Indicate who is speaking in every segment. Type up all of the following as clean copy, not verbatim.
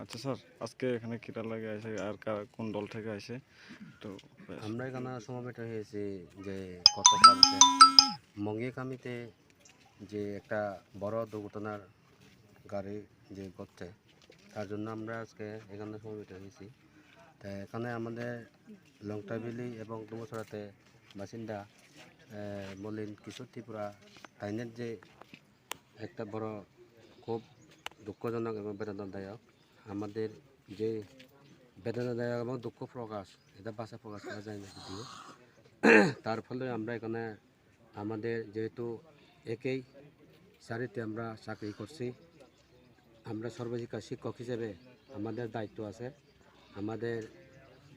Speaker 1: আচ্ছা স্যার, আজকে এখানে কিটা লাগে আছে আর কোন দল থেকে আসে তো?
Speaker 2: আমরা এখানে সমাবেত হয়েছি যে গতকালকে মঙ্গিকামিতে যে একটা বড় দুর্ঘটনার গাড়ি যে ঘটছে তার জন্য আমরা আজকে এখানে সমাবেত হয়েছি। তা এখানে আমাদের লংটাবিলি এবং ডুমুছড়াতে বাসিন্দা মলিন কিশোর ত্রিপুরা তাইনের যে একটা বড় খুব দুঃখজনক এবং বেদনাদায়ক আমাদের যে বেদনাদায়ক এবং দুঃখ প্রকাশ এটা ভাষা প্রকাশ করা যায় না যদিও। তার ফলে আমরা এখানে আমাদের যেহেতু একই সারিতে আমরা চাকরি করছি, আমরা সর্বশিক্ষা শিক্ষক হিসেবে আমাদের দায়িত্ব আছে আমাদের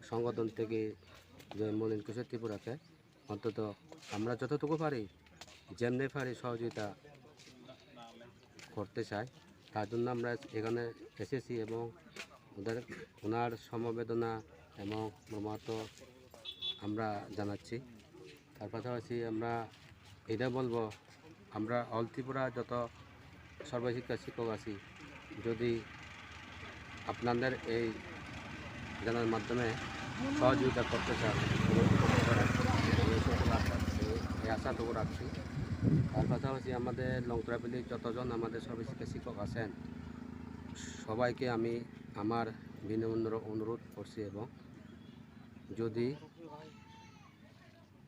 Speaker 2: সংগঠন থেকে যে মলিন কিশোর ত্রিপুরাকে অন্তত আমরা যতটুকু পারি যেমনি পারি সহযোগিতা করতে চাই। তার জন্য আমরা এখানে এসেছি এবং ওনার সমবেদনা এবং মর্মাহত আমরা জানাচ্ছি। তার পাশাপাশি আমরা এটা বলবো, আমরা অল ত্রিপুরা যত সর্বশিক্ষা শিক্ষক আছি, যদি আপনাদের এই জানার মাধ্যমে সহযোগিতা করতে চান এই আশাটুকু রাখছি। তার পাশাপাশি আমাদের লংতরাবিলির যতজন আমাদের সর্বশিক্ষা শিক্ষক আছেন সবাইকে আমি আমার বিনম্র অনুরোধ করছি এবং যদি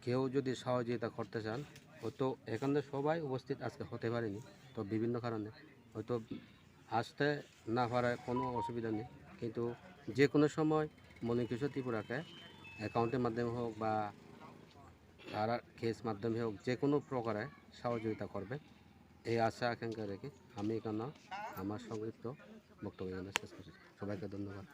Speaker 2: কেউ যদি সহযোগিতা করতে চান, হয়তো এখানে সবাই উপস্থিত আজকে হতে পারেনি, তো বিভিন্ন কারণে হয়তো আসতে না পারার কোনো অসুবিধা নেই, কিন্তু যে কোনো সময় মলিন কিশোর ত্রিপুরাকে অ্যাকাউন্টের মাধ্যমে হোক বা আর কেস মাধ্যমে হোক যে কোনো প্রকারে সহযোগিতা করবে এই আশা আকাঙ্ক্ষা রেখে আমি এখানে আমার সংক্ষিপ্ত বক্তব্য এখানে শেষ করছি। সবাইকে ধন্যবাদ।